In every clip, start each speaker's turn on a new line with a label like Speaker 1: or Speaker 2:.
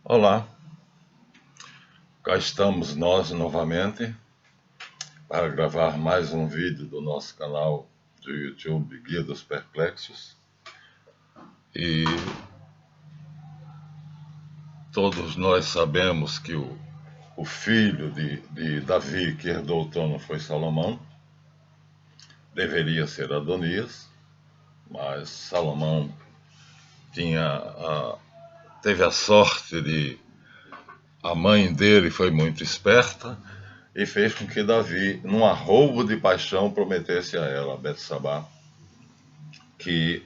Speaker 1: Olá, cá estamos nós novamente para gravar mais um vídeo do nosso canal do YouTube Guia dos Perplexos. E todos nós sabemos que o filho de Davi que herdou o trono foi Salomão. Deveria ser Adonias, mas Salomão teve a sorte de... A mãe dele foi muito esperta e fez com que Davi, num arroubo de paixão, prometesse a ela, Betsabá, que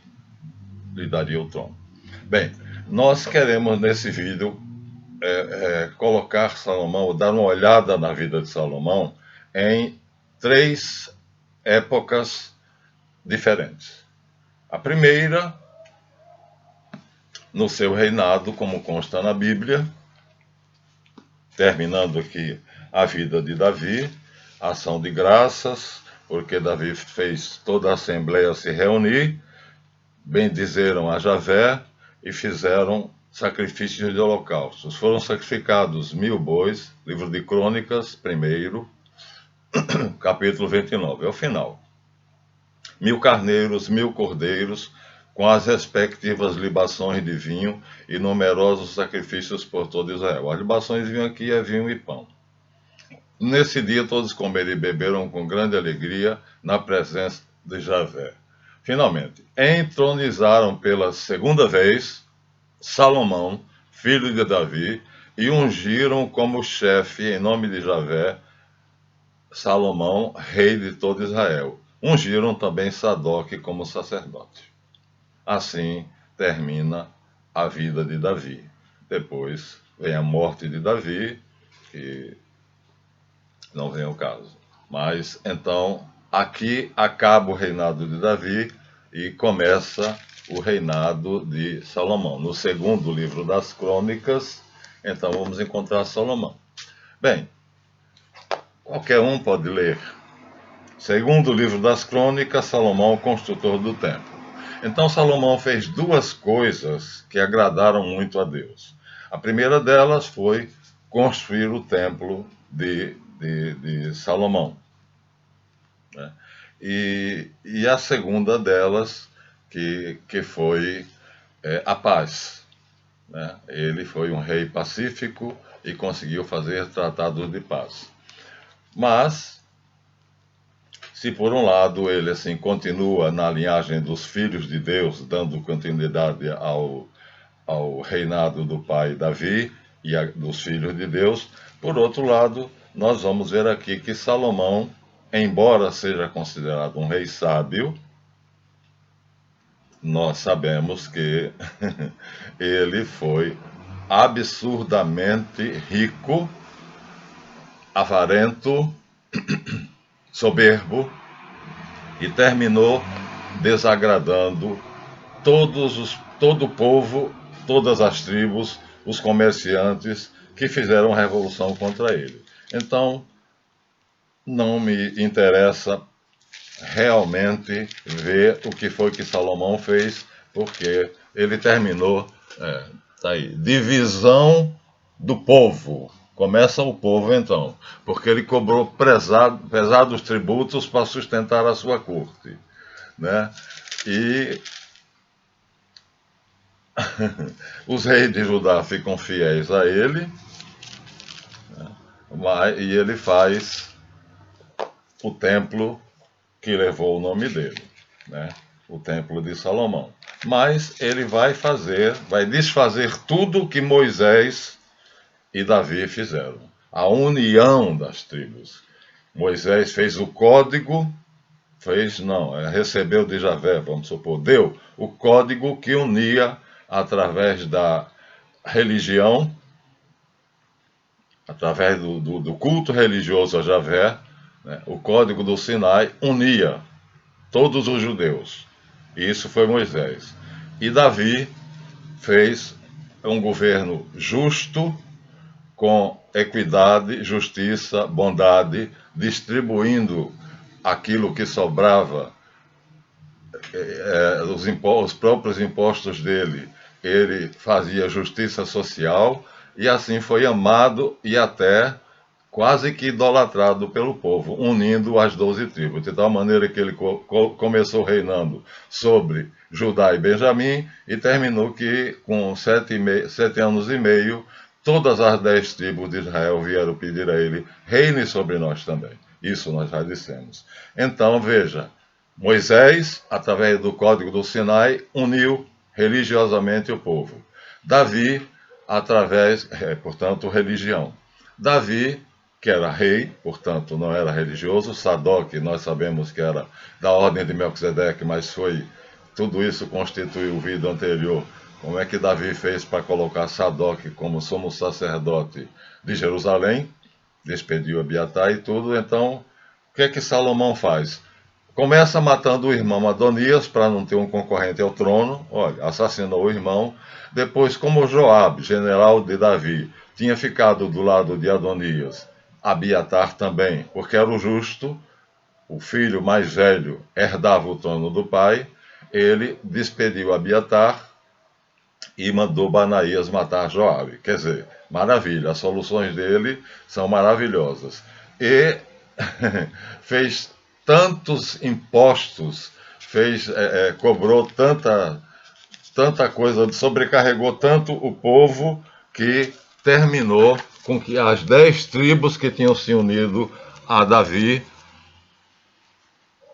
Speaker 1: lhe daria o trono. Bem, nós queremos nesse vídeo colocar Salomão, dar uma olhada na vida de Salomão em três épocas diferentes. A primeira, no seu reinado, como consta na Bíblia, terminando aqui a vida de Davi, ação de graças, porque Davi fez toda a assembleia se reunir, bendizeram a Javé e fizeram sacrifícios de holocaustos. Foram sacrificados 1000 bois, livro de Crônicas, 1, capítulo 29, é o final. 1000 carneiros, 1000 cordeiros, com as respectivas libações de vinho e numerosos sacrifícios por todo Israel. As libações de vinho aqui é vinho e pão. Nesse dia todos comeram e beberam com grande alegria na presença de Javé. Finalmente, entronizaram pela segunda vez Salomão, filho de Davi, e ungiram como chefe, em nome de Javé, Salomão, rei de todo Israel. Ungiram também Sadoque como sacerdote. Assim termina a vida de Davi. Depois vem a morte de Davi, que não vem ao caso. Mas então aqui acaba o reinado de Davi e começa o reinado de Salomão. No segundo livro das Crônicas, então vamos encontrar Salomão. Bem, qualquer um pode ler. Segundo livro das Crônicas, Salomão, construtor do templo. Então Salomão fez duas coisas que agradaram muito a Deus. A primeira delas foi construir o templo de Salomão. Né? E a segunda delas, que foi a paz. Né? Ele foi um rei pacífico e conseguiu fazer tratados de paz. Mas, se por um lado ele assim continua na linhagem dos filhos de Deus, dando continuidade ao reinado do pai Davi e dos filhos de Deus, por outro lado, nós vamos ver aqui que Salomão, embora seja considerado um rei sábio, nós sabemos que ele foi absurdamente rico, avarento, soberbo e terminou desagradando todo o povo, todas as tribos, os comerciantes que fizeram revolução contra ele. Então, não me interessa realmente ver o que foi que Salomão fez, porque ele terminou, tá aí, divisão do povo. Começa o povo então, porque ele cobrou pesados tributos para sustentar a sua corte, né? E os reis de Judá ficam fiéis a ele, né? E ele faz o templo que levou o nome dele, né? O templo de Salomão. Mas ele vai desfazer tudo que Moisés e Davi fizeram. A união das tribos. Moisés fez o código, recebeu de Javé, vamos supor, deu o código que unia através da religião, através do culto religioso a Javé, né? O código do Sinai unia todos os judeus. E isso foi Moisés. E Davi fez um governo justo, com equidade, justiça, bondade, distribuindo aquilo que sobrava, os próprios impostos dele. Ele fazia justiça social e assim foi amado e até quase que idolatrado pelo povo, unindo as 12 tribos, de tal maneira que ele começou reinando sobre Judá e Benjamim e terminou que, com 7 anos e meio, todas as 10 tribos de Israel vieram pedir a ele: reine sobre nós também. Isso nós já dissemos. Então, veja, Moisés, através do Código do Sinai, uniu religiosamente o povo. Davi, através, portanto, religião. Davi, que era rei, portanto não era religioso. Sadoc, nós sabemos que era da ordem de Melquisedeque, mas tudo isso constitui o vídeo anterior. Como é que Davi fez para colocar Sadoc como sumo sacerdote de Jerusalém? Despediu Abiatar e tudo. Então, o que é que Salomão faz? Começa matando o irmão Adonias para não ter um concorrente ao trono. Olha, assassinou o irmão. Depois, como Joabe, general de Davi, tinha ficado do lado de Adonias, Abiatar também, porque era o justo, o filho mais velho herdava o trono do pai, ele despediu Abiatar e mandou Banaías matar Joabe. Quer dizer, maravilha, as soluções dele são maravilhosas. E fez tantos impostos, cobrou tanta coisa, sobrecarregou tanto o povo que terminou com que as 10 tribos que tinham se unido a Davi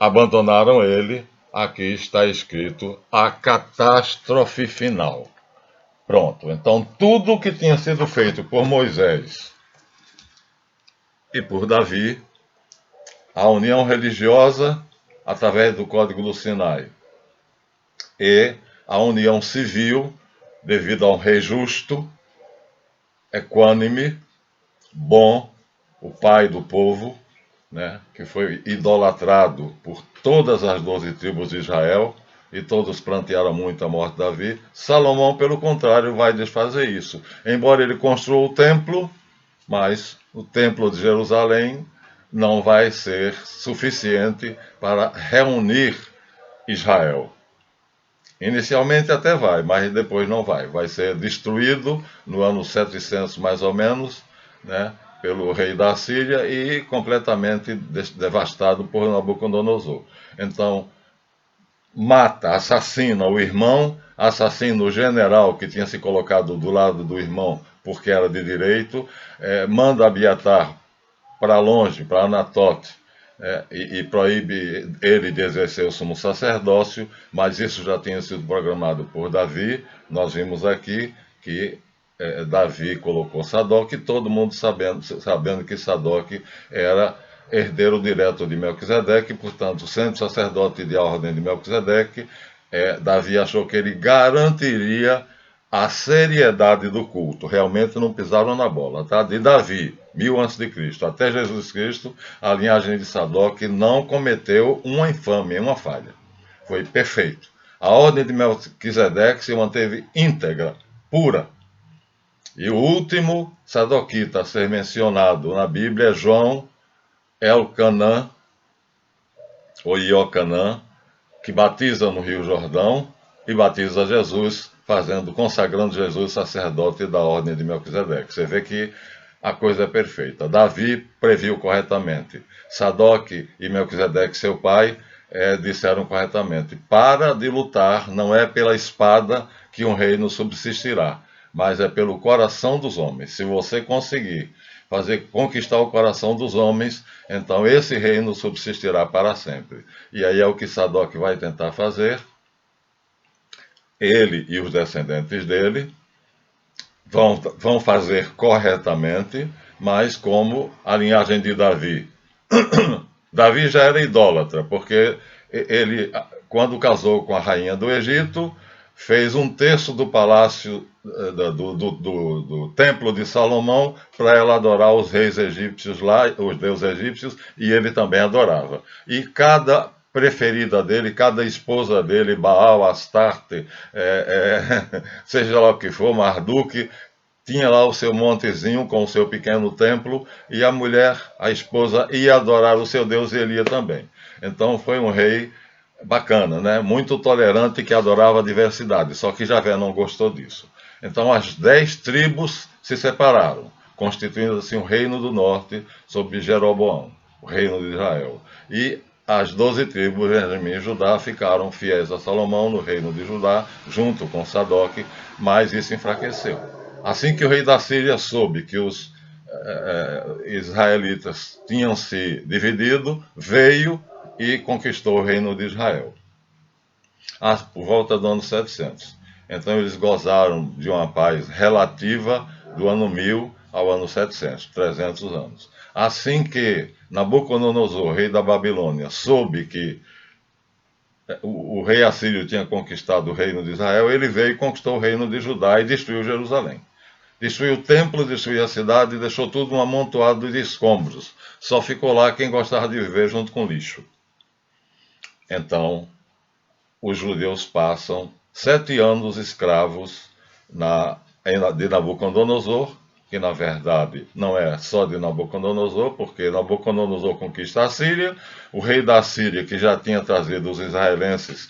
Speaker 1: abandonaram ele. Aqui está escrito a catástrofe final. Pronto, então tudo que tinha sido feito por Moisés e por Davi, a união religiosa através do Código do Sinai e a união civil devido a um rei justo, equânime, bom, o pai do povo, né, que foi idolatrado por todas as 12 tribos de Israel, e todos prantearam muito a morte de Davi. Salomão, pelo contrário, vai desfazer isso. Embora ele construa o templo, mas o templo de Jerusalém não vai ser suficiente para reunir Israel. Inicialmente até vai, mas depois não vai. Vai ser destruído no ano 700 mais ou menos, né, pelo rei da Síria e completamente devastado por Nabucodonosor. Então, mata, assassina o irmão, assassina o general que tinha se colocado do lado do irmão porque era de direito, manda Abiatar para longe, para Anatote, e proíbe ele de exercer o sumo sacerdócio, mas isso já tinha sido programado por Davi. Nós vimos aqui que Davi colocou Sadoc, e todo mundo sabendo que Sadoc era herdeiro direto de Melquisedeque, portanto, sendo sacerdote de ordem de Melquisedeque, Davi achou que ele garantiria a seriedade do culto. Realmente não pisaram na bola, tá? De Davi, 1000 a.C., até Jesus Cristo, a linhagem de Sadoc não cometeu uma infâmia, uma falha. Foi perfeito. A ordem de Melquisedeque se manteve íntegra, pura. E o último sadoquita a ser mencionado na Bíblia é João Elcanã, ou Iocanã, que batiza no Rio Jordão e batiza Jesus, consagrando Jesus sacerdote da ordem de Melquisedeque. Você vê que a coisa é perfeita. Davi previu corretamente. Sadoc e Melquisedeque, seu pai, disseram corretamente: para de lutar, não é pela espada que um reino subsistirá, mas é pelo coração dos homens. Se você conseguir conquistar o coração dos homens, então esse reino subsistirá para sempre. E aí é o que Sadoc vai tentar fazer. Ele e os descendentes dele vão fazer corretamente, mas como a linhagem de Davi. Davi já era idólatra, porque ele, quando casou com a rainha do Egito, fez 1/3 do palácio do templo de Salomão para ela adorar os reis egípcios lá, os deuses egípcios, e ele também adorava. E cada preferida dele, cada esposa dele, Baal, Astarte, seja lá o que for, Marduk, tinha lá o seu montezinho com o seu pequeno templo, e a mulher, a esposa, ia adorar o seu Deus e ele ia também. Então foi um rei bacana, né? Muito tolerante, que adorava a diversidade, só que Javé não gostou disso. Então as 10 tribos se separaram, constituindo assim o reino do norte sob Jeroboão, o reino de Israel. E as 12 tribos, Benjamim e Judá, ficaram fiéis a Salomão no reino de Judá, junto com Sadoc, mas isso enfraqueceu. Assim que o rei da Síria soube que os israelitas tinham se dividido, veio e conquistou o reino de Israel, por volta do ano 700. Então eles gozaram de uma paz relativa do ano 1000 ao ano 700, 300 anos. Assim que Nabucodonosor, rei da Babilônia, soube que o rei assírio tinha conquistado o reino de Israel, ele veio e conquistou o reino de Judá e destruiu Jerusalém. Destruiu o templo, destruiu a cidade e deixou tudo um amontoado de escombros. Só ficou lá quem gostava de viver junto com lixo. Então, os judeus passam 7 anos escravos de Nabucodonosor, que na verdade não é só de Nabucodonosor, porque Nabucodonosor conquista a Síria, o rei da Síria, que já tinha trazido os israelenses,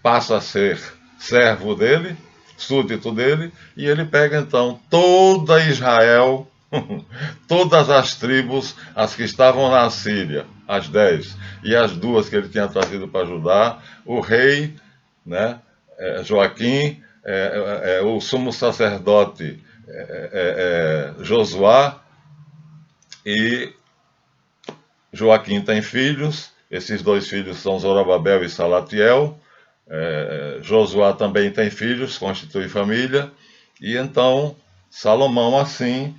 Speaker 1: passa a ser servo dele, súdito dele, e ele pega então toda Israel, todas as tribos, as que estavam na Síria, as 10, e as 2 que ele tinha trazido para Judá, o rei, né, Joaquim, o sumo sacerdote Josuá, e Joaquim tem filhos, esses 2 filhos são Zorobabel e Salatiel. Josuá também tem filhos, constitui família, e então Salomão, assim,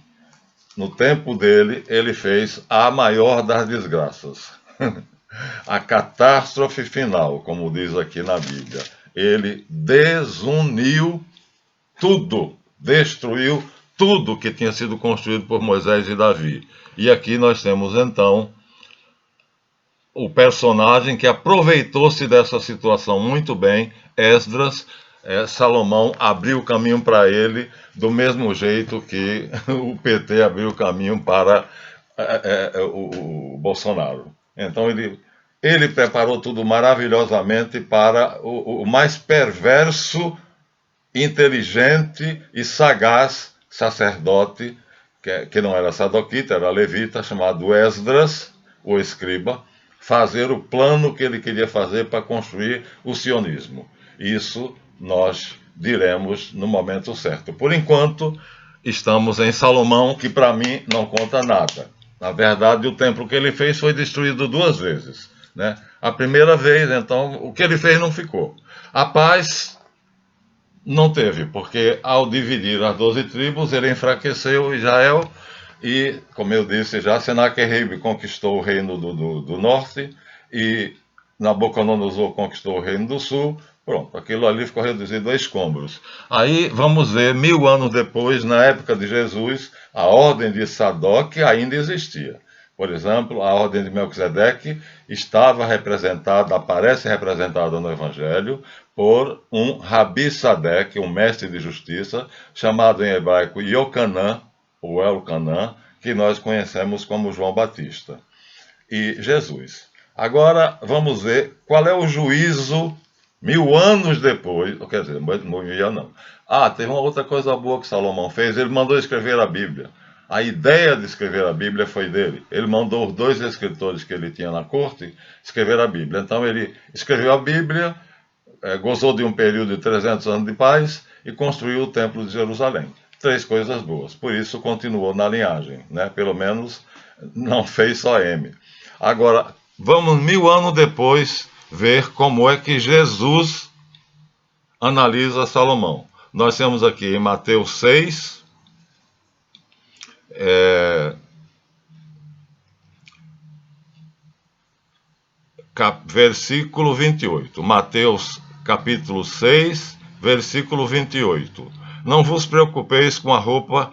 Speaker 1: no tempo dele, ele fez a maior das desgraças, a catástrofe final, como diz aqui na Bíblia. Ele desuniu tudo, destruiu tudo que tinha sido construído por Moisés e Davi. E aqui nós temos então o personagem que aproveitou-se dessa situação muito bem, Esdras. Salomão abriu o caminho para ele do mesmo jeito que o PT abriu o caminho para o Bolsonaro. Então ele preparou tudo maravilhosamente para o mais perverso, inteligente e sagaz sacerdote, que não era sadoquita, era levita, chamado Esdras, o escriba, fazer o plano que ele queria fazer para construir o sionismo. Isso nós diremos no momento certo. Por enquanto, estamos em Salomão, que para mim não conta nada. Na verdade, o templo que ele fez foi destruído 2 vezes, né? A primeira vez, então, o que ele fez não ficou. A paz não teve, porque ao dividir as 12 tribos, ele enfraqueceu Israel e, como eu disse já, Senaqueribe conquistou o reino do norte e Nabucodonosor conquistou o reino do sul. Pronto, aquilo ali ficou reduzido a escombros. Aí vamos ver, 1000 anos depois, na época de Jesus, a ordem de Sadoc ainda existia. Por exemplo, a ordem de Melquisedeque estava representada, aparece representada no Evangelho, por um Rabi Sadeque, um mestre de justiça, chamado em hebraico Yocanã, ou Elcanã, que nós conhecemos como João Batista. E Jesus. Agora vamos ver qual é o juízo 1000 anos depois, quer dizer, não. Teve uma outra coisa boa que Salomão fez, ele mandou escrever a Bíblia. A ideia de escrever a Bíblia foi dele. Ele mandou os 2 escritores que ele tinha na corte escrever a Bíblia. Então ele escreveu a Bíblia, gozou de um período de 300 anos de paz e construiu o Templo de Jerusalém. 3 coisas boas. Por isso continuou na linhagem, né? Pelo menos não fez só M. Agora, vamos 1000 anos depois ver como é que Jesus analisa Salomão. Nós temos aqui em Mateus 6, versículo 28. Mateus capítulo 6, versículo 28. Não vos preocupeis com a roupa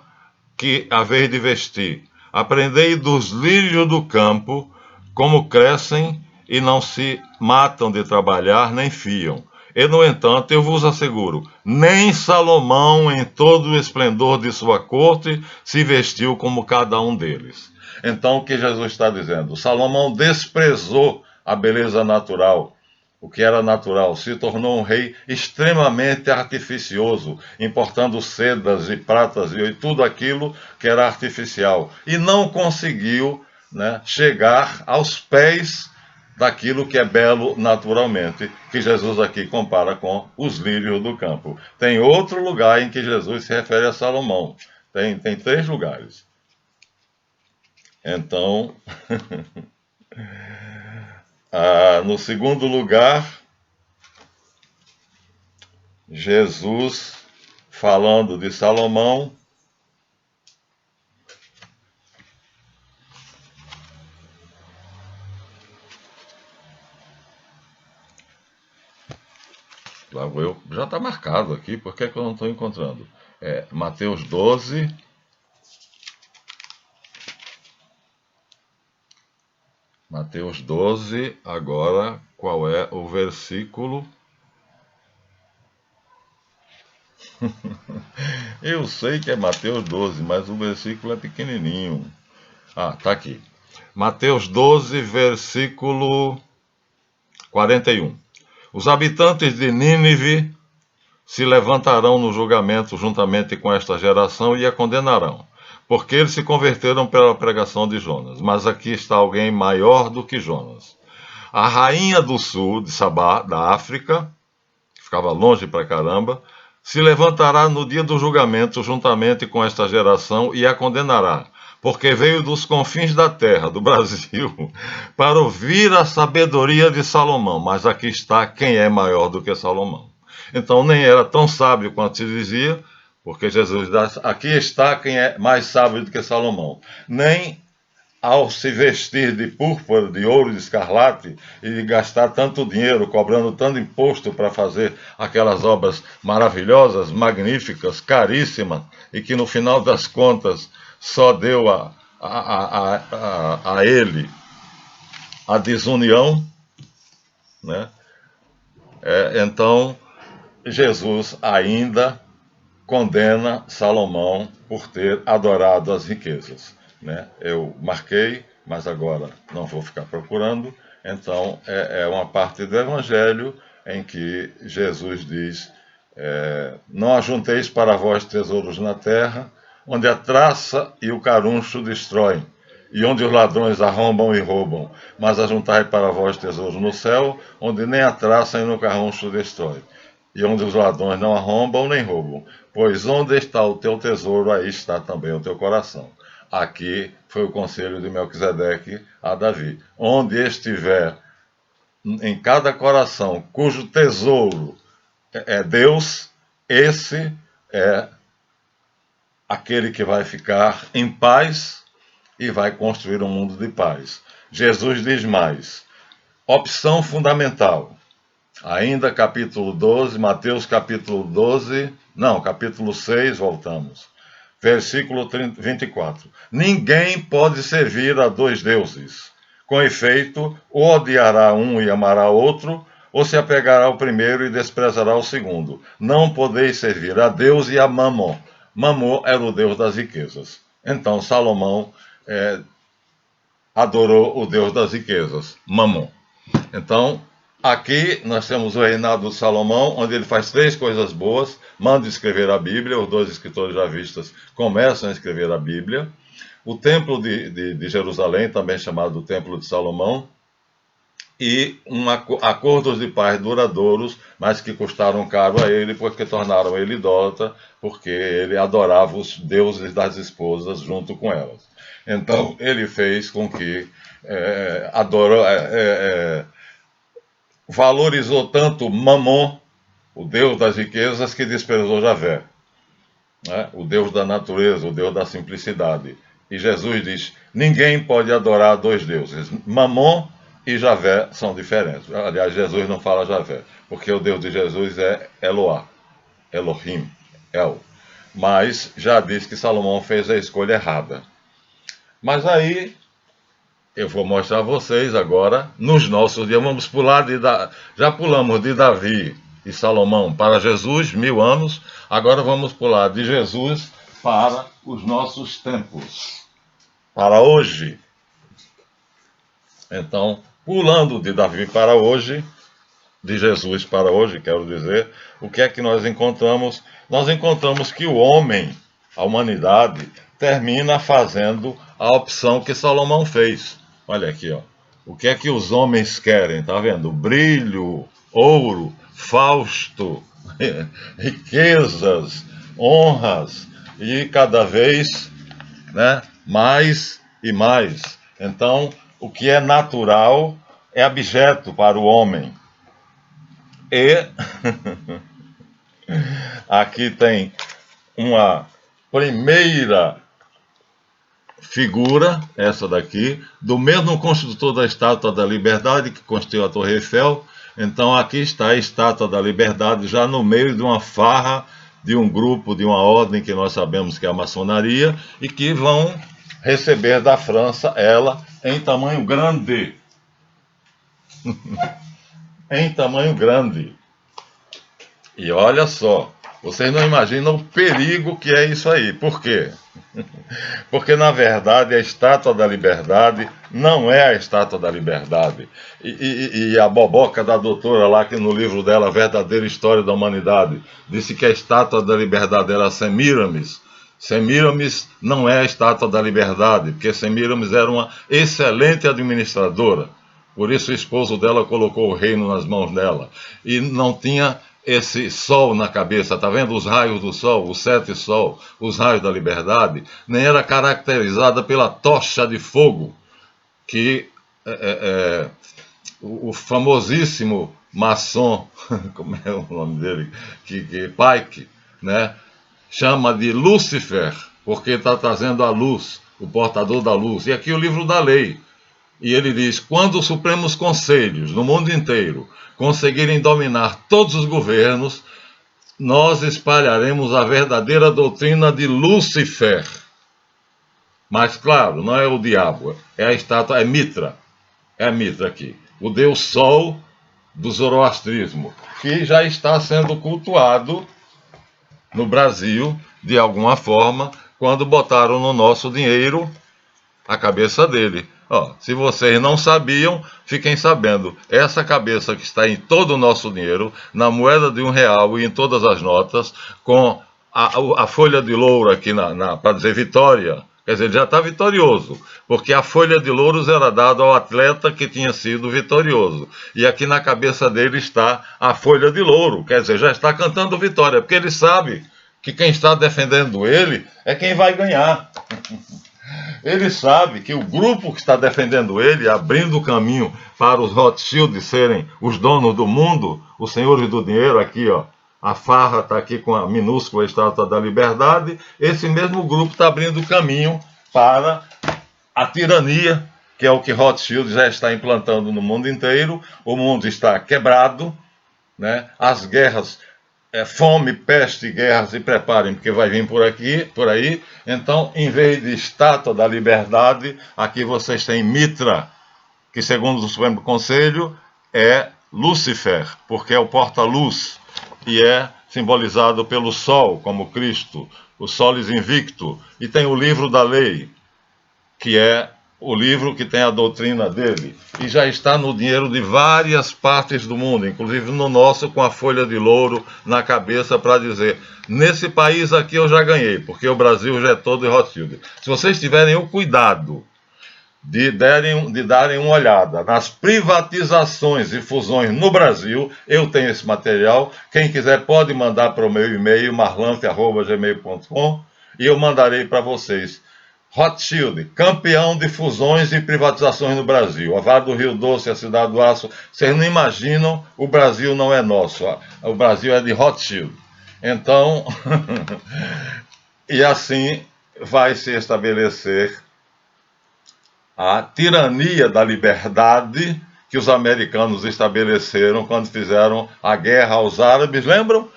Speaker 1: que haveis de vestir. Aprendei dos lírios do campo, como crescem e não se matam de trabalhar, nem fiam. E, no entanto, eu vos asseguro, nem Salomão, em todo o esplendor de sua corte, se vestiu como cada um deles. Então, o que Jesus está dizendo? Salomão desprezou a beleza natural o que era natural, se tornou um rei extremamente artificioso, importando sedas e pratas e tudo aquilo que era artificial. E não conseguiu, né, chegar aos pés daquilo que é belo naturalmente, que Jesus aqui compara com os lírios do campo. Tem outro lugar em que Jesus se refere a Salomão. Tem 3 lugares. Então, no segundo lugar, Jesus falando de Salomão, lá vou eu, já está marcado aqui, por que é que eu não estou encontrando? Mateus 12, Mateus 12, agora qual é o versículo? Eu sei que é Mateus 12, mas o versículo é pequenininho. Tá aqui. Mateus 12, versículo 41. Os habitantes de Nínive se levantarão no julgamento juntamente com esta geração e a condenarão, porque eles se converteram pela pregação de Jonas. Mas aqui está alguém maior do que Jonas. A rainha do sul, de Sabá, da África, que ficava longe pra caramba, se levantará no dia do julgamento juntamente com esta geração e a condenará, porque veio dos confins da terra, do Brasil, para ouvir a sabedoria de Salomão. Mas aqui está quem é maior do que Salomão. Então nem era tão sábio quanto se dizia, porque Jesus diz, aqui está quem é mais sábio do que Salomão. Nem ao se vestir de púrpura, de ouro, de escarlate, e de gastar tanto dinheiro, cobrando tanto imposto para fazer aquelas obras maravilhosas, magníficas, caríssimas, e que no final das contas só deu a ele a desunião, né? Então, Jesus ainda condena Salomão por ter adorado as riquezas, né? Eu marquei, mas agora não vou ficar procurando. Então, é uma parte do Evangelho em que Jesus diz, não ajunteis para vós tesouros na terra, onde a traça e o caruncho destroem, e onde os ladrões arrombam e roubam, mas ajuntai para vós tesouros no céu, onde nem a traça e no caruncho destrói, e onde os ladrões não arrombam nem roubam, pois onde está o teu tesouro, aí está também o teu coração. Aqui foi o conselho de Melquisedeque a Davi. Onde estiver em cada coração, cujo tesouro é Deus, esse é aquele que vai ficar em paz e vai construir um mundo de paz. Jesus diz mais. Opção fundamental. Ainda capítulo 12, Mateus capítulo 12, não, capítulo 6, voltamos. Versículo 24. Ninguém pode servir a 2 deuses. Com efeito, ou odiará um e amará outro, ou se apegará ao primeiro e desprezará o segundo. Não podeis servir a Deus e a Mamon. Mamon era o deus das riquezas. Então Salomão adorou o deus das riquezas, Mamon. Então, aqui nós temos o reinado de Salomão, onde ele faz 3 coisas boas, manda escrever a Bíblia, os 2 escritores javistas começam a escrever a Bíblia, o templo de Jerusalém, também chamado Templo de Salomão, e acordos de paz duradouros, mas que custaram caro a ele, porque tornaram ele idólatra, porque ele adorava os deuses das esposas junto com elas. Então, ele fez com que valorizou tanto Mamon, o deus das riquezas, que desprezou Javé, né? O deus da natureza, o deus da simplicidade. E Jesus diz, ninguém pode adorar 2 deuses. Mamon e Javé são diferentes. Aliás, Jesus não fala Javé, porque o Deus de Jesus é Eloá, Elohim, El. Mas já diz que Salomão fez a escolha errada. Mas aí eu vou mostrar a vocês agora, nos nossos dias, vamos pular já pulamos de Davi e Salomão para Jesus, 1000 anos, agora vamos pular de Jesus para os nossos tempos, para hoje. Então, pulando de Davi para hoje, de Jesus para hoje, quero dizer, o que é que nós encontramos? Nós encontramos que o homem, a humanidade, termina fazendo a opção que Salomão fez. Olha aqui, ó. O que é que os homens querem? Tá vendo? Brilho, ouro, fausto, riquezas, honras e cada vez, né, mais e mais. Então, o que é natural é abjeto para o homem. E aqui tem uma primeira figura, essa daqui, do mesmo construtor da Estátua da Liberdade, que construiu a Torre Eiffel. Então aqui está a Estátua da Liberdade, já no meio de uma farra, de um grupo, de uma ordem que nós sabemos que é a maçonaria, e que vão receber da França ela em tamanho grande. Em tamanho grande. E olha só, vocês não imaginam o perigo que é isso aí. Por quê? Porque, na verdade, a Estátua da Liberdade não é a Estátua da Liberdade. E a boboca da doutora lá, que no livro dela, A Verdadeira História da Humanidade, disse que a Estátua da Liberdade era Semíramis. Semíramis não é a Estátua da Liberdade, porque Semíramis era uma excelente administradora. Por isso o esposo dela colocou o reino nas mãos dela. E não tinha esse sol na cabeça, tá vendo os raios do sol, os 7 sol, os raios da liberdade, nem era caracterizada pela tocha de fogo que o famosíssimo maçom, como é o nome dele, Pike, né, chama de Lúcifer, porque está trazendo a luz, o portador da luz. E aqui o livro da lei. E ele diz: quando os supremos conselhos no mundo inteiro conseguirem dominar todos os governos, nós espalharemos a verdadeira doutrina de Lúcifer. Mas, claro, não é o diabo, é a estátua, é Mitra. É Mitra aqui, o deus Sol do zoroastrismo, que já está sendo cultuado no Brasil, de alguma forma, quando botaram no nosso dinheiro a cabeça dele. Ó, se vocês não sabiam, fiquem sabendo. Essa cabeça que está em todo o nosso dinheiro, na moeda de R$1 e em todas as notas, com a folha de louro aqui para dizer vitória. Quer dizer, ele já está vitorioso, porque a folha de louros era dada ao atleta que tinha sido vitorioso. E aqui na cabeça dele está a folha de louro, quer dizer, já está cantando vitória, porque ele sabe que quem está defendendo ele é quem vai ganhar. Ele sabe que o grupo que está defendendo ele, abrindo o caminho para os Rothschild serem os donos do mundo, os senhores do dinheiro, aqui, ó, a farra está aqui com a minúscula Estátua da Liberdade, esse mesmo grupo está abrindo o caminho para a tirania, que é o que Rothschild já está implantando no mundo inteiro. O mundo está quebrado, né? As guerras, fome, peste e guerra, se preparem, porque vai vir por aqui, por aí. Então, em vez de Estátua da Liberdade, aqui vocês têm Mitra, que segundo o Supremo Conselho é Lúcifer, porque é o porta-luz, e é simbolizado pelo Sol, como Cristo, o Solis Invicto. E tem o livro da lei, que é o livro que tem a doutrina dele, e já está no dinheiro de várias partes do mundo, inclusive no nosso, com a folha de louro na cabeça para dizer: nesse país aqui eu já ganhei, porque o Brasil já é todo de Rothschild. Se vocês tiverem o cuidado de darem uma olhada nas privatizações e fusões no Brasil, eu tenho esse material, quem quiser pode mandar para o meu e-mail, marlanfe@gmail.com, e eu mandarei para vocês. Rothschild, campeão de fusões e privatizações no Brasil. A Vale do Rio Doce, a Cidade do Aço. Vocês não imaginam, o Brasil não é nosso. O Brasil é de Rothschild. Então, e assim vai se estabelecer a tirania da liberdade que os americanos estabeleceram quando fizeram a guerra aos árabes. Lembram?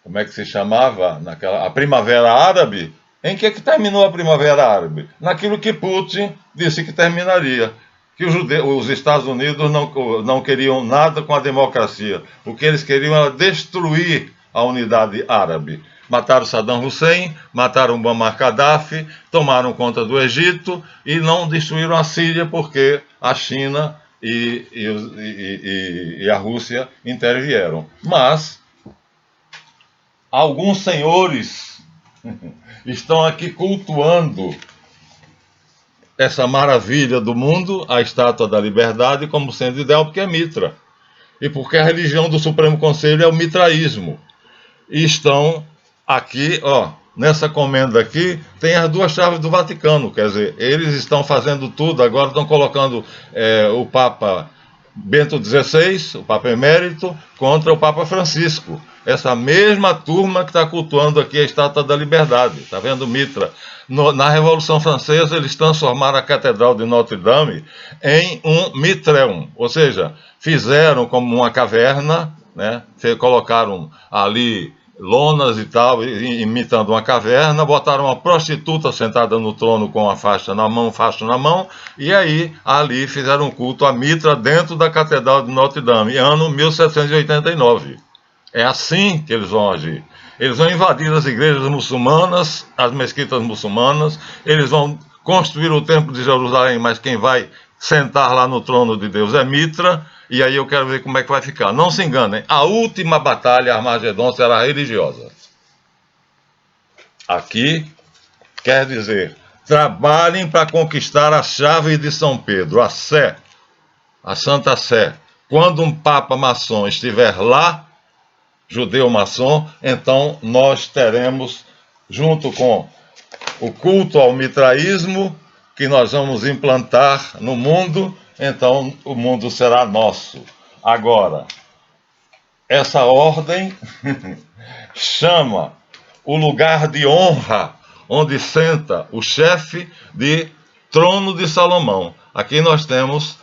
Speaker 1: Como é que se chamava? A Primavera Árabe. Em que terminou a Primavera Árabe? Naquilo que Putin disse que terminaria. Que os Estados Unidos não queriam nada com a democracia. O que eles queriam era destruir a unidade árabe. Mataram Saddam Hussein, mataram Muammar Gaddafi, tomaram conta do Egito e não destruíram a Síria porque a China e a Rússia intervieram. Mas alguns senhores estão aqui cultuando essa maravilha do mundo, a Estátua da Liberdade, como sendo ideal, porque é Mitra. E porque a religião do Supremo Conselho é o mitraísmo. E estão aqui, ó, nessa comenda aqui, tem as duas chaves do Vaticano, quer dizer, eles estão fazendo tudo, agora estão colocando o Papa Bento XVI, o Papa Emérito, contra o Papa Francisco. Essa mesma turma que está cultuando aqui a Estátua da Liberdade, está vendo, Mitra? Na Revolução Francesa, eles transformaram a Catedral de Notre-Dame em um mitreum, ou seja, fizeram como uma caverna, né? Colocaram ali lonas e tal, imitando uma caverna, botaram uma prostituta sentada no trono com a faixa na mão, e aí ali fizeram um culto a Mitra dentro da Catedral de Notre-Dame, ano 1789. É assim que eles vão agir. Eles vão invadir as igrejas muçulmanas, as mesquitas muçulmanas, eles vão construir o Templo de Jerusalém, mas quem vai sentar lá no trono de Deus é Mitra, e aí eu quero ver como é que vai ficar. Não se enganem, a última batalha, Armagedon, será religiosa. Aqui quer dizer, trabalhem para conquistar a chave de São Pedro, a Sé, a Santa Sé. Quando um Papa maçom estiver lá, judeu maçom, então nós teremos, junto com o culto ao mitraísmo, que nós vamos implantar no mundo, então o mundo será nosso. Agora, essa ordem chama o lugar de honra, onde senta o chefe de Trono de Salomão. Aqui nós temos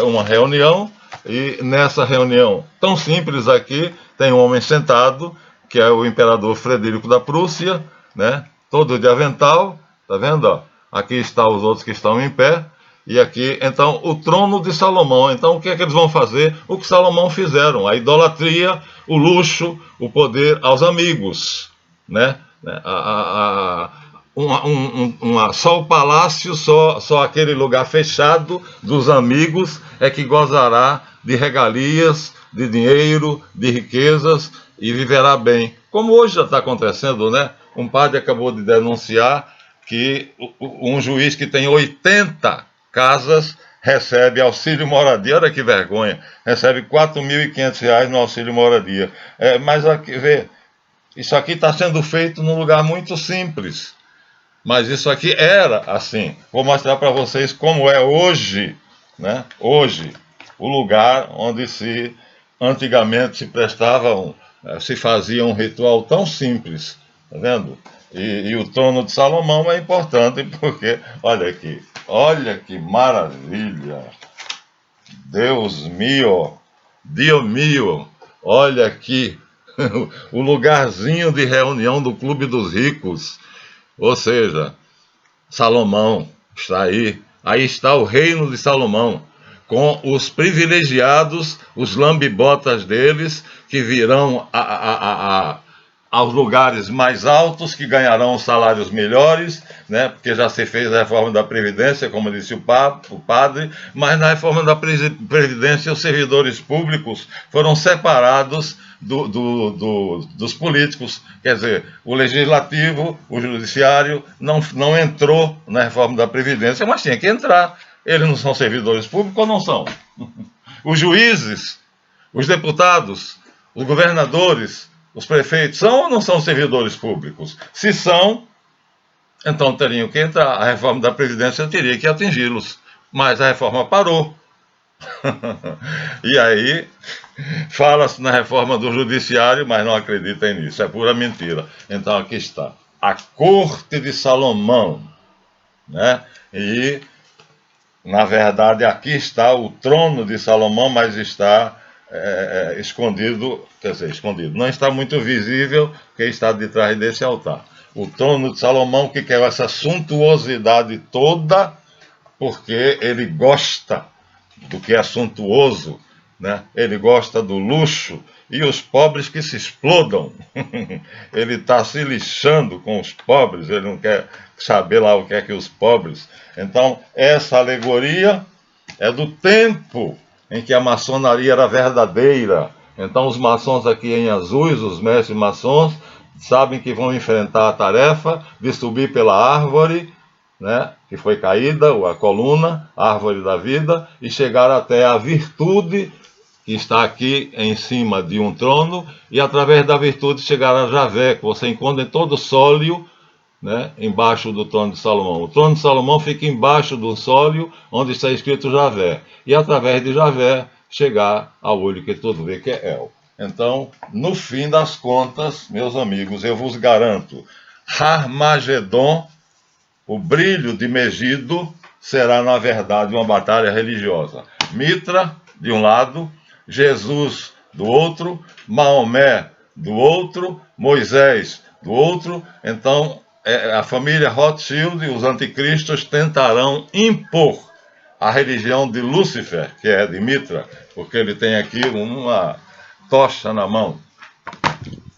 Speaker 1: uma reunião, e nessa reunião tão simples aqui, tem um homem sentado, que é o imperador Frederico da Prússia, né? Todo de avental, tá vendo? Ó? Aqui estão os outros que estão em pé, e aqui, então, o trono de Salomão. Então, o que é que eles vão fazer? O que Salomão fizeram, a idolatria, o luxo, o poder aos amigos, né? Só o palácio, só aquele lugar fechado dos amigos é que gozará de regalias, de dinheiro, de riquezas e viverá bem. Como hoje já está acontecendo, né? Um padre acabou de denunciar que um juiz que tem 80 casas recebe auxílio moradia. Olha que vergonha, recebe R$ 4.500 no auxílio moradia. Mas aqui, vê, isso aqui está sendo feito num lugar muito simples. Mas isso aqui era assim. Vou mostrar para vocês como é hoje, né? Hoje, o lugar onde antigamente se fazia um ritual tão simples, tá vendo? E o trono de Salomão é importante porque, olha que maravilha! Deus mío, Dio mío, olha aqui, o lugarzinho de reunião do Clube dos Ricos. Ou seja, Salomão está aí. Aí está o reino de Salomão, com os privilegiados, os lambibotas deles, que virão aos lugares mais altos, que ganharão salários melhores, né? Porque já se fez a reforma da Previdência, como disse o padre, mas na reforma da Previdência os servidores públicos foram separados dos políticos. Quer dizer, o legislativo, o judiciário não entrou na reforma da Previdência, mas tinha que entrar. Eles não são servidores públicos ou não são? Os juízes, os deputados, os governadores, os prefeitos são ou não são servidores públicos? Se são, então teriam que entrar. A reforma da Previdência teria que atingi-los, mas a reforma parou. E aí fala-se na reforma do judiciário, mas não acreditem nisso, é pura mentira. Então aqui está a corte de Salomão, né? E na verdade aqui está o trono de Salomão, mas está escondido, quer dizer, escondido, não está muito visível quem está de trás desse altar. O trono de Salomão, que quer essa suntuosidade toda, porque ele gosta do que é suntuoso, né? Ele gosta do luxo, e os pobres que se explodam. Ele está se lixando com os pobres, ele não quer saber lá o que é que os pobres. Então, essa alegoria é do tempo em que a maçonaria era verdadeira. Então os maçons aqui em azuis, os mestres maçons, sabem que vão enfrentar a tarefa de subir pela árvore, né, que foi caída, a coluna, a árvore da vida, e chegar até a virtude que está aqui em cima de um trono, e através da virtude chegar a Javé, que você encontra em todo o sólio, né, embaixo do trono de Salomão. O trono de Salomão fica embaixo do sólio, onde está escrito Javé. E através de Javé, chegar ao olho que tudo vê, que é El. Então, no fim das contas, meus amigos, eu vos garanto, Harmagedon, o brilho de Megido, será, na verdade, uma batalha religiosa. Mitra, de um lado, Jesus, do outro, Maomé, do outro, Moisés, do outro. Então, a família Rothschild e os anticristos tentarão impor a religião de Lúcifer, que é de Mitra, porque ele tem aqui uma tocha na mão.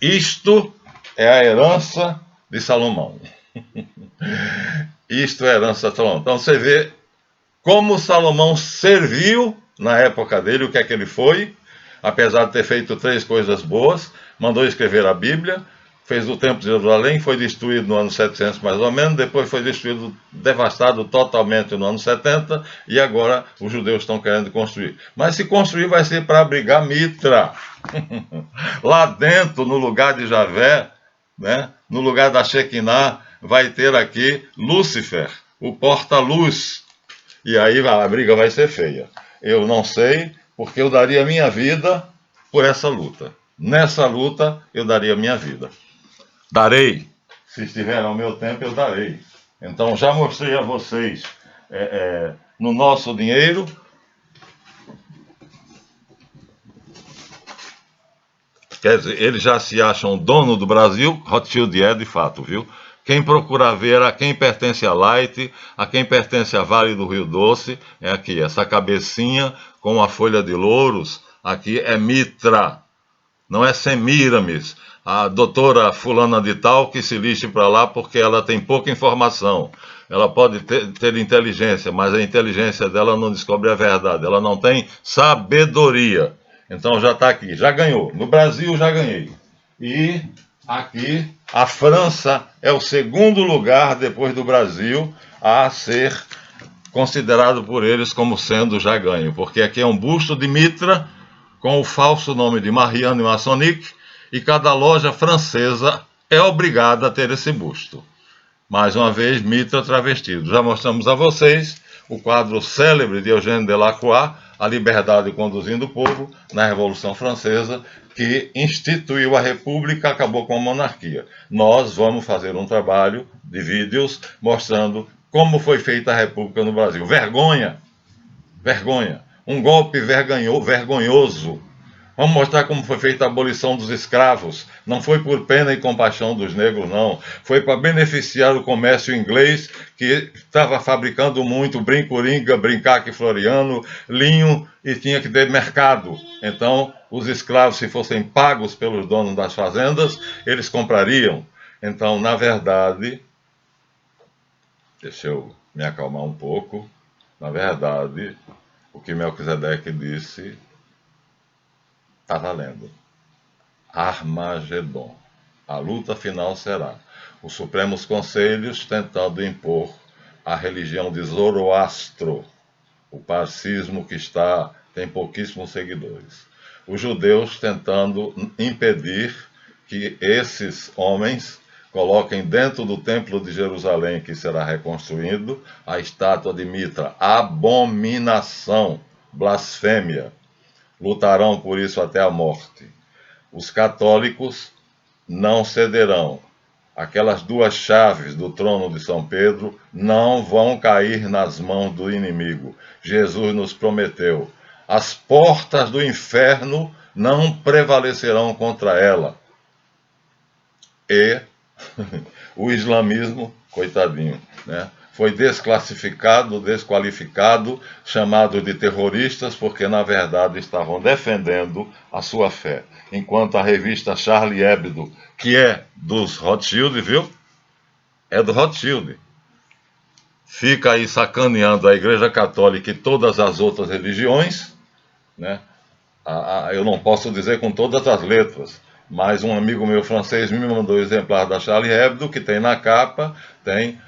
Speaker 1: Isto é a herança de Salomão. Isto é a herança de Salomão. Então você vê como Salomão serviu na época dele, o que é que ele foi, apesar de ter feito 3 coisas boas, mandou escrever a Bíblia, fez o templo de Jerusalém, foi destruído no ano 700 mais ou menos, depois foi destruído, devastado totalmente no ano 70, e agora os judeus estão querendo construir. Mas se construir vai ser para abrigar Mitra. Lá dentro, no lugar de Javé, né, no lugar da Shekinah, vai ter aqui Lúcifer, o porta-luz. E aí a briga vai ser feia. Eu não sei, porque eu daria minha vida por essa luta. Nessa luta, eu daria minha vida. Darei. Se estiver ao meu tempo, eu darei. Então, já mostrei a vocês, no nosso dinheiro, quer dizer, eles já se acham dono do Brasil, Rothschild é de fato, viu? Quem procurar ver a quem pertence a Light, a quem pertence a Vale do Rio Doce, é aqui, essa cabecinha com a folha de louros, aqui é Mitra, não é Semíramis. A doutora fulana de tal que se lixe para lá porque ela tem pouca informação. Ela pode ter inteligência, mas a inteligência dela não descobre a verdade, ela não tem sabedoria. Então já está aqui, já ganhou. No Brasil já ganhei. E aqui a França é o segundo lugar depois do Brasil a ser considerado por eles como sendo já ganho, porque aqui é um busto de Mitra com o falso nome de Marianne Maçonique, e cada loja francesa é obrigada a ter esse busto. Mais uma vez, Mitra travestido. Já mostramos a vocês o quadro célebre de Eugène Delacroix, A Liberdade Conduzindo o Povo, na Revolução Francesa, que instituiu a República, acabou com a monarquia. Nós vamos fazer um trabalho de vídeos mostrando como foi feita a República no Brasil. Vergonha! Vergonha! Um golpe vergonhoso. Vamos mostrar como foi feita a abolição dos escravos. Não foi por pena e compaixão dos negros, não. Foi para beneficiar o comércio inglês, que estava fabricando muito brinco-ringa, brincaque floriano, linho, e tinha que ter mercado. Então, os escravos, se fossem pagos pelos donos das fazendas, eles comprariam. Então, na verdade, deixa eu me acalmar um pouco. Na verdade, o que Melquisedeque disse está valendo. Armagedon. A luta final será os Supremos Conselhos tentando impor a religião de Zoroastro, o parcismo que tem pouquíssimos seguidores. Os judeus tentando impedir que esses homens coloquem dentro do templo de Jerusalém, que será reconstruído, a estátua de Mitra. Abominação, blasfêmia. Lutarão por isso até a morte. Os católicos não cederão. Aquelas 2 chaves do trono de São Pedro não vão cair nas mãos do inimigo. Jesus nos prometeu. As portas do inferno não prevalecerão contra ela. E o islamismo, coitadinho, né? Foi desqualificado, chamado de terroristas, porque na verdade estavam defendendo a sua fé. Enquanto a revista Charlie Hebdo, que é dos Rothschild, viu? É do Rothschild. fica aí sacaneando a Igreja Católica e todas as outras religiões, né? Eu não posso dizer com todas as letras, mas um amigo meu francês me mandou o exemplar da Charlie Hebdo, que tem na capa, tem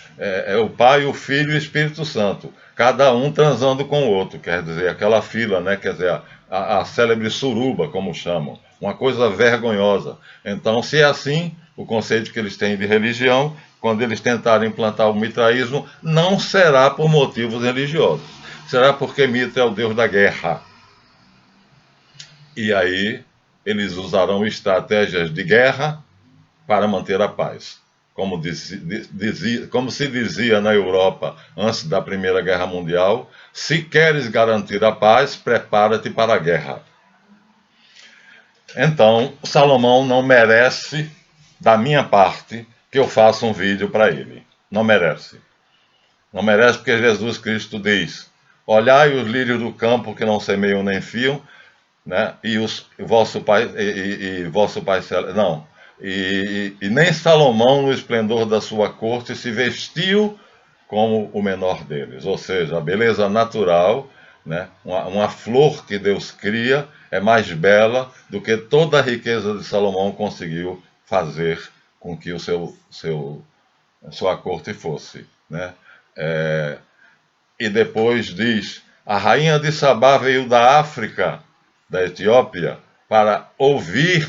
Speaker 1: o Pai, o Filho e o Espírito Santo, cada um transando com o outro, quer dizer, aquela fila, né? Quer dizer, a célebre suruba, como chamam, uma coisa vergonhosa. Então, se é assim, o conceito que eles têm de religião, quando eles tentarem implantar o mitraísmo, não será por motivos religiosos, será porque Mitra é o deus da guerra. E aí eles usarão estratégias de guerra para manter a paz. Como se dizia na Europa antes da Primeira Guerra Mundial, se queres garantir a paz, prepara-te para a guerra. Então, Salomão não merece, da minha parte, que eu faça um vídeo para ele. Não merece. Não merece porque Jesus Cristo diz: olhai os lírios do campo que não semeiam nem fiam, né? E vosso pai não, e nem Salomão no esplendor da sua corte se vestiu como o menor deles, ou seja, a beleza natural, né? Uma flor que Deus cria é mais bela do que toda a riqueza de Salomão conseguiu fazer com que sua corte fosse, né? E depois diz: a rainha de Sabá veio da África, da Etiópia, para ouvir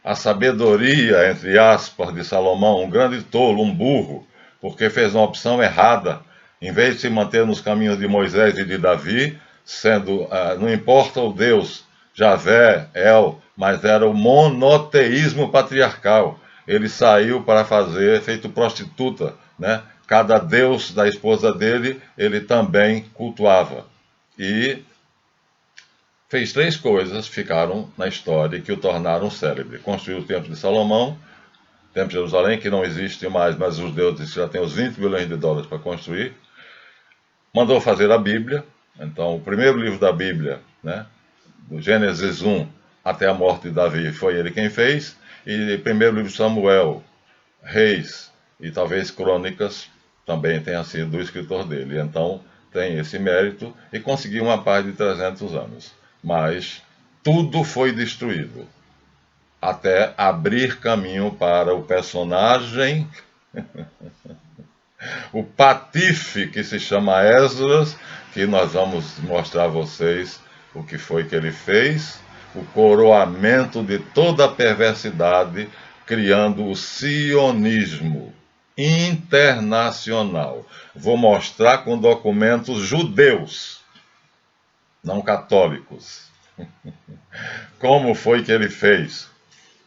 Speaker 1: a sabedoria, entre aspas, de Salomão, um grande tolo, um burro, porque fez uma opção errada. Em vez de se manter nos caminhos de Moisés e de Davi, não importa o Deus, Javé, El, mas era o monoteísmo patriarcal. Ele saiu para fazer, feito prostituta, né? Cada deus da esposa dele, ele também cultuava. E fez 3 coisas, ficaram na história e que o tornaram célebre. Construiu o Templo de Salomão, o Templo de Jerusalém, que não existe mais, mas os deuses já têm os 20 bilhões de dólares para construir. Mandou fazer a Bíblia. Então, o primeiro livro da Bíblia, né, do Gênesis 1 até a morte de Davi, foi ele quem fez. E o primeiro livro de Samuel, Reis e talvez Crônicas, também tenha sido do escritor dele. Então, tem esse mérito e conseguiu uma paz de 300 anos. Mas tudo foi destruído, até abrir caminho para o personagem, o patife que se chama Esdras, que nós vamos mostrar a vocês o que foi que ele fez, o coroamento de toda a perversidade, criando o sionismo internacional. Vou mostrar com documentos judeus, não católicos. Como foi que ele fez?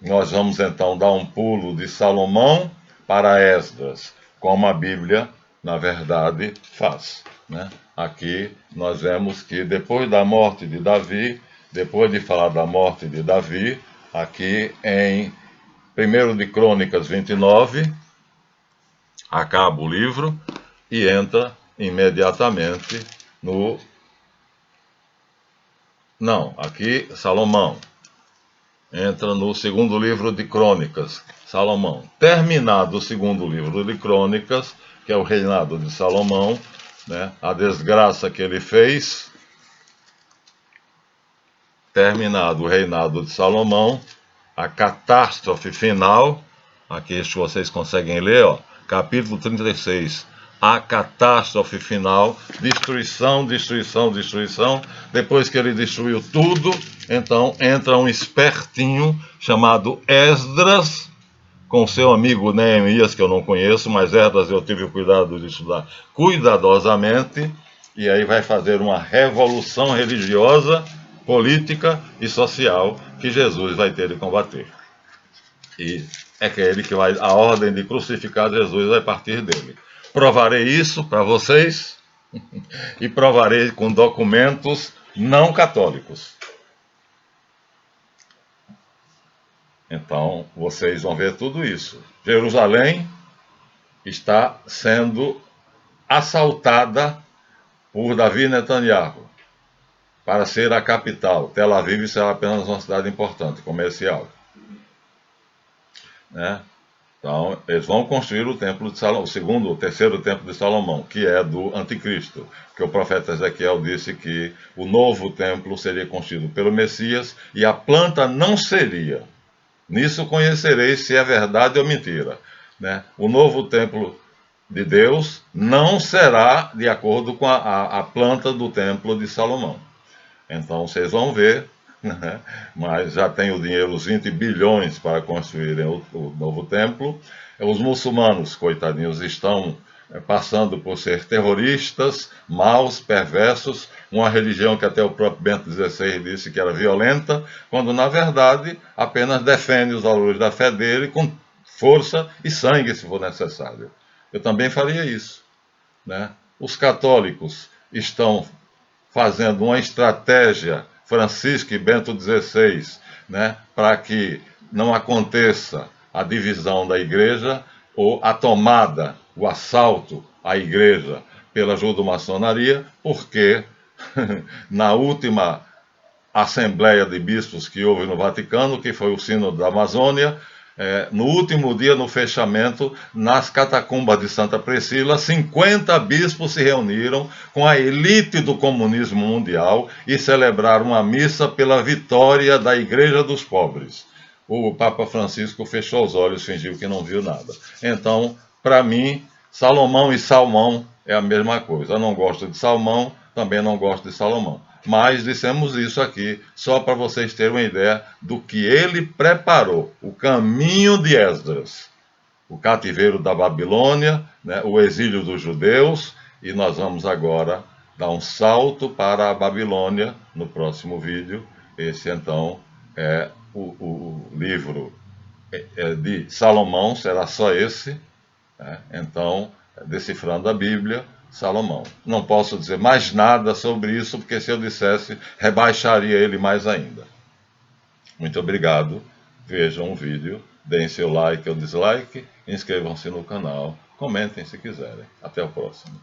Speaker 1: Nós vamos então dar um pulo de Salomão para Esdras, como a Bíblia, na verdade, faz, né? Aqui nós vemos que depois da morte de Davi, depois de falar da morte de Davi, aqui em 1 de Crônicas 29, acaba o livro e entra imediatamente no... Não, aqui Salomão. Entra no segundo livro de Crônicas, Salomão. Terminado o segundo livro de Crônicas, que é o reinado de Salomão, né, a desgraça que ele fez, terminado o reinado de Salomão, a catástrofe final, aqui vocês conseguem ler, ó, capítulo 36, a catástrofe final, destruição, destruição, destruição. Depois que ele destruiu tudo, então entra um espertinho chamado Esdras, com seu amigo Neemias, que eu não conheço, mas Esdras eu tive o cuidado de estudar cuidadosamente, e aí vai fazer uma revolução religiosa, política e social que Jesus vai ter de combater. E é aquele que vai, a ordem de crucificar Jesus vai partir dele. Provarei isso para vocês e provarei com documentos não católicos. Então, vocês vão ver tudo isso. Jerusalém está sendo assaltada por Davi Netanyahu para ser a capital. Tel Aviv será apenas uma cidade importante, comercial, né? Então, eles vão construir o templo de Salomão, o terceiro templo de Salomão, que é do anticristo, que o profeta Ezequiel disse que o novo templo seria construído pelo Messias e a planta não seria. Nisso conhecereis se é verdade ou mentira. Né? O novo templo de Deus não será de acordo com a planta do templo de Salomão. Então vocês vão ver, né? Mas já tem o dinheiro, os 20 bilhões para construírem o novo templo. Os muçulmanos, coitadinhos, estão passando por ser terroristas, maus, perversos, uma religião que até o próprio Bento XVI disse que era violenta, quando na verdade apenas defende os valores da fé dele com força e sangue, se for necessário. Eu também faria isso, né? Os católicos estão fazendo uma estratégia, Francisco e Bento XVI, né, para que não aconteça a divisão da igreja ou a tomada, o assalto à igreja pela judo-maçonaria, porque na última Assembleia de Bispos que houve no Vaticano, que foi o Sínodo da Amazônia, no último dia, no fechamento, nas catacumbas de Santa Priscila, 50 bispos se reuniram com a elite do comunismo mundial e celebraram uma missa pela vitória da Igreja dos Pobres. O Papa Francisco fechou os olhos, fingiu que não viu nada. Então, para mim, Salomão e Salmão é a mesma coisa. Eu não gosto de Salmão, também não gosto de Salomão. Mas dissemos isso aqui só para vocês terem uma ideia do que ele preparou, o caminho de Esdras, o cativeiro da Babilônia, né, o exílio dos judeus, e nós vamos agora dar um salto para a Babilônia no próximo vídeo. Esse então é o livro de Salomão, será só esse, né? Então, decifrando a Bíblia, Salomão. Não posso dizer mais nada sobre isso, porque se eu dissesse, rebaixaria ele mais ainda. Muito obrigado. Vejam o vídeo, deem seu like ou dislike, inscrevam-se no canal, comentem se quiserem. Até o próximo.